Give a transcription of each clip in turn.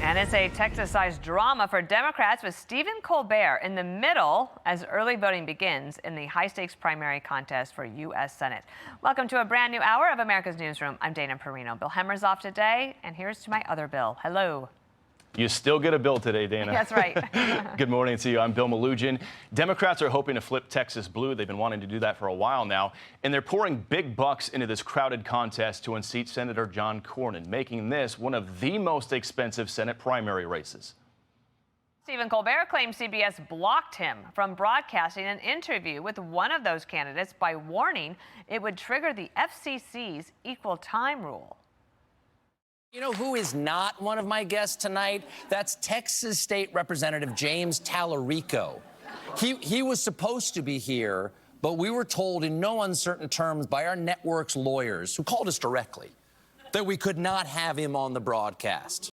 And it's a Texas-sized drama for Democrats with Stephen Colbert in the middle as early voting begins in the high-stakes primary contest for U.S. Senate. Welcome to a brand new hour of America's Newsroom. I'm Dana Perino. Bill Hemmer's off today, and here's to my other Bill. Hello. You still get a bill today, Dana. That's right. Good morning to you. I'm Bill Malugin. Democrats are hoping to flip Texas blue. They've been wanting to do that for a while now, and they're pouring big bucks into this crowded contest to unseat Senator John Cornyn, making this one of the most expensive Senate primary races. Stephen Colbert claims CBS blocked him from broadcasting an interview with one of those candidates by warning it would trigger the FCC's equal time rule. You know who is not one of my guests tonight? That's Texas State Representative James Tallarico. He was supposed to be here, but we were told in no uncertain terms by our network's lawyers, who called us directly, that we could not have him on the broadcast.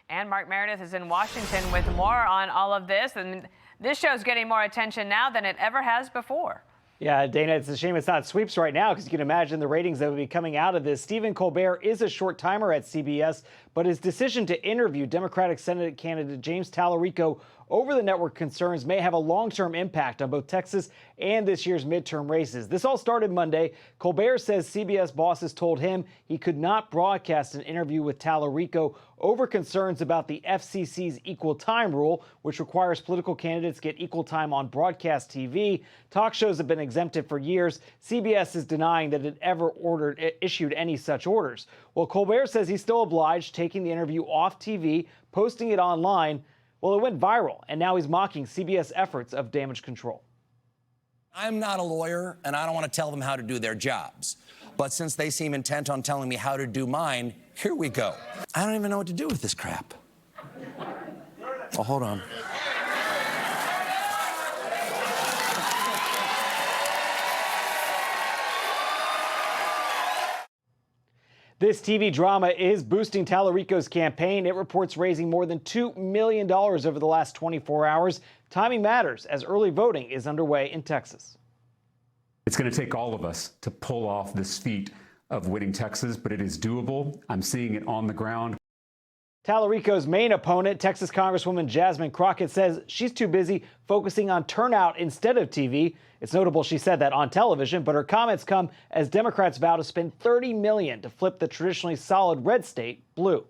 And Mark Meredith is in Washington with more on all of this. And this show's getting more attention now than it ever has before. Yeah, Dana, it's a shame it's not sweeps right now because you can imagine the ratings that would be coming out of this. Stephen Colbert is a short timer at CBS, but his decision to interview Democratic Senate candidate James Tallarico over the network concerns may have a long-term impact on both Texas and this year's midterm races. This all started Monday. Colbert says CBS bosses told him he could not broadcast an interview with Tallarico over concerns about the FCC's equal time rule, which requires political candidates get equal time on broadcast TV. Talk shows have been exempted for years. CBS is denying that it ever issued any such orders. Well, Colbert says he's still obliged, taking the interview off TV, posting it online. Well, it went viral, and now he's mocking CBS efforts of damage control. I'm not a lawyer, and I don't want to tell them how to do their jobs. But since they seem intent on telling me how to do mine, here we go. I don't even know what to do with this crap. Oh, hold on. This TV drama is boosting Tallarico's campaign. It reports raising more than $2 million over the last 24 hours. Timing matters as early voting is underway in Texas. It's going to take all of us to pull off this feat of winning Texas, but it is doable. I'm seeing it on the ground. Tallarico's main opponent, Texas Congresswoman Jasmine Crockett, says she's too busy focusing on turnout instead of TV. It's notable she said that on television, but her comments come as Democrats vow to spend $30 million to flip the traditionally solid red state blue.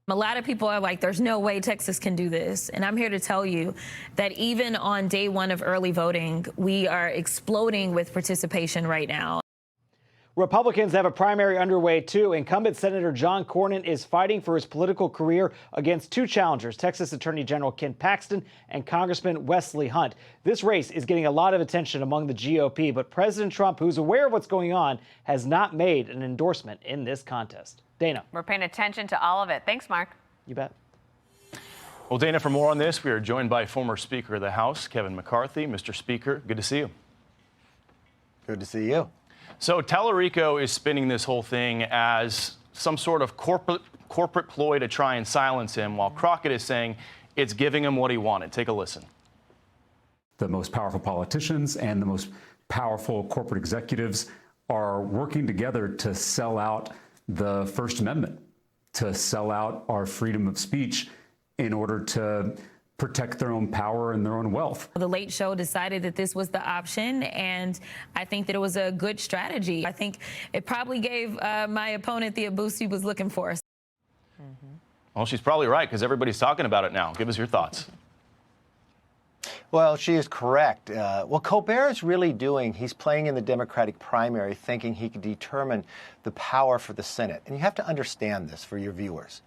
A lot of people are like, there's no way Texas can do this. And I'm here to tell you that even on day one of early voting, we are exploding with participation right now. Republicans have a primary underway, too. Incumbent Senator John Cornyn is fighting for his political career against two challengers, Texas Attorney General Ken Paxton and Congressman Wesley Hunt. This race is getting a lot of attention among the GOP, but President Trump, who's aware of what's going on, has not made an endorsement in this contest. Dana. We're paying attention to all of it. Thanks, Mark. You bet. Well, Dana, for more on this, we are joined by former Speaker of the House, Kevin McCarthy. Mr. Speaker, good to see you. Good to see you. So Tallarico is spinning this whole thing as some sort of corporate ploy to try and silence him, while Crockett is saying it's giving him what he wanted. Take a listen. The most powerful politicians and the most powerful corporate executives are working together to sell out the First Amendment, to sell out our freedom of speech in order to protect their own power and their own wealth. The Late Show decided that this was the option, and I think that it was a good strategy. I think it probably gave my opponent the boost he was looking for. Well, she's probably right, because everybody's talking about it now. Give us your thoughts. Well, she is correct. What Colbert is really doing, he's playing in the Democratic primary, thinking he could determine the power for the Senate. And you have to understand this for your viewers.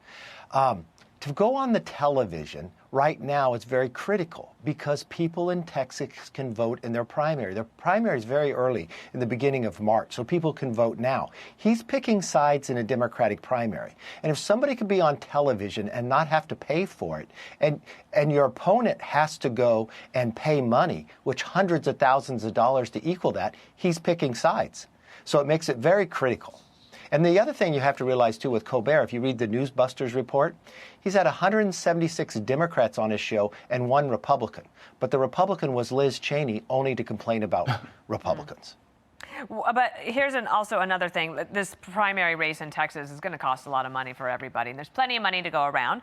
To go on the television right now is very critical because people in Texas can vote in their primary. Their primary is very early in the beginning of March, so people can vote now. He's picking sides in a Democratic primary. And if somebody can be on television and not have to pay for it, and your opponent has to go and pay money, which hundreds of thousands of dollars to equal that, he's picking sides. So it makes it very critical. And the other thing you have to realize, too, with Colbert, if you read the Newsbusters report, he's had 176 Democrats on his show and one Republican. But the Republican was Liz Cheney, only to complain about Republicans. But here's also another thing. This primary race in Texas is going to cost a lot of money for everybody, and there's plenty of money to go around.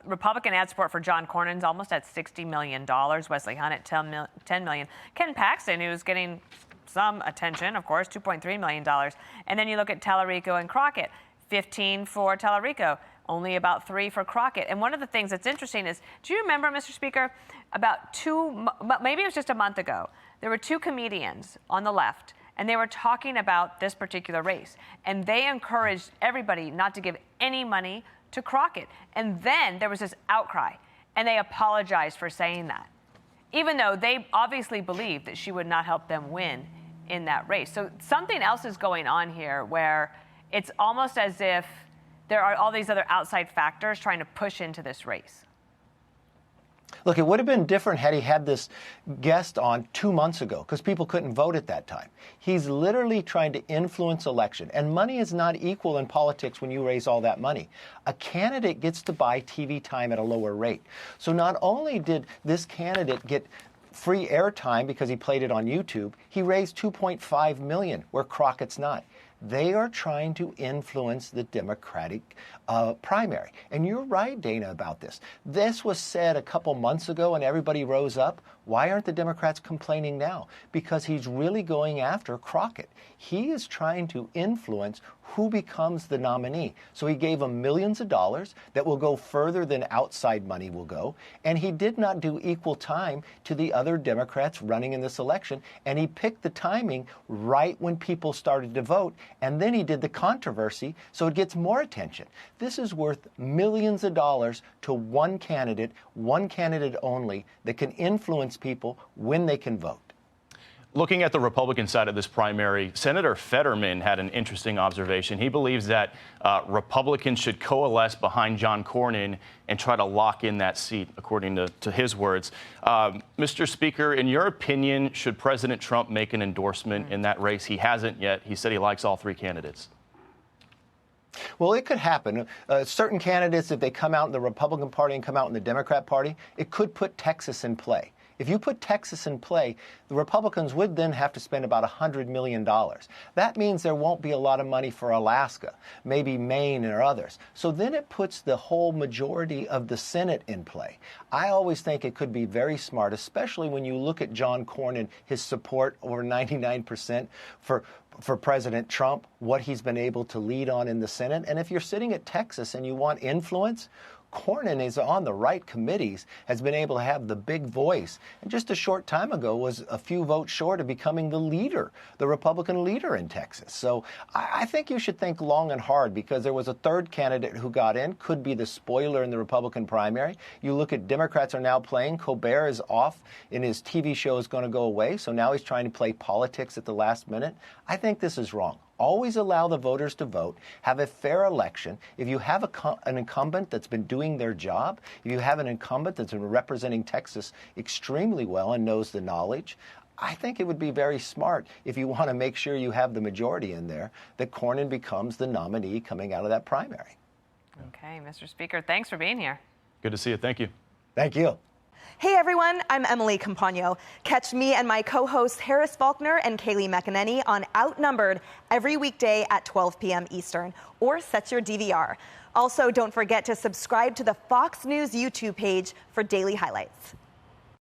Republican ad support for John Cornyn's almost at $60 million. Wesley Hunt at $10 million. Ken Paxton, who's getting some attention, of course, $2.3 million. And then you look at Tallarico and Crockett, 15 for Tallarico, only about 3 for Crockett. And one of the things that's interesting is, do you remember, Mr. Speaker, about maybe it was just a month ago, there were 2 comedians on the left, and they were talking about this particular race. And they encouraged everybody not to give any money to Crockett. And then there was this outcry, and they apologized for saying that, even though they obviously believed that she would not help them win in that race. So something else is going on here where it's almost as if there are all these other outside factors trying to push into this race. Look, it would have been different had he had this guest on 2 months ago, because people couldn't vote at that time. He's literally trying to influence election, and money is not equal in politics when you raise all that money. A candidate gets to buy TV time at a lower rate. So not only did this candidate get free airtime because he played it on YouTube, he raised $2.5 million, where Crockett's not. They are trying to influence the Democratic primary. And you're right, Dana, about this. This was said a couple months ago and everybody rose up. Why aren't the Democrats complaining now? Because he's really going after Crockett. He is trying to influence who becomes the nominee. So he gave them millions of dollars that will go further than outside money will go. And he did not do equal time to the other Democrats running in this election. And he picked the timing right when people started to vote. And then he did the controversy so it gets more attention. This is worth millions of dollars to one candidate only, that can influence people when they can vote. Looking at the Republican side of this primary, Senator Fetterman had an interesting observation. He believes that Republicans should coalesce behind John Cornyn and try to lock in that seat, according to his words. Mr. Speaker, in your opinion, should President Trump make an endorsement in that race? He hasn't yet. He said he likes all 3 candidates. Well, it could happen. Certain candidates, if they come out in the Republican Party and come out in the Democrat Party, it could put Texas in play. If you put Texas in play, the Republicans would then have to spend about $100 million. That means there won't be a lot of money for Alaska, maybe Maine or others. So then it puts the whole majority of the Senate in play. I always think it could be very smart, especially when you look at John Cornyn, his support over 99% for President Trump, what he's been able to lead on in the Senate. And if you're sitting at Texas and you want influence, Cornyn is on the right committees, has been able to have the big voice, and just a short time ago was a few votes short of becoming the leader, the Republican leader in Texas. So I think you should think long and hard, because there was a third candidate who got in, could be the spoiler in the Republican primary. You look at Democrats are now playing. Colbert is off, and his TV show is going to go away, so now he's trying to play politics at the last minute. I think this is wrong. Always allow the voters to vote, have a fair election. If you have an incumbent that's been doing their job, if you have an incumbent that's been representing Texas extremely well and knows the knowledge, I think it would be very smart, if you want to make sure you have the majority in there, that Cornyn becomes the nominee coming out of that primary. Okay, Mr. Speaker, thanks for being here. Good to see you. Thank you. Thank you. Hey everyone, I'm Emily Campagno. Catch me and my co-hosts Harris Faulkner and Kaylee McEnany on Outnumbered every weekday at 12 p.m. Eastern, or set your DVR. Also, don't forget to subscribe to the Fox News YouTube page for daily highlights.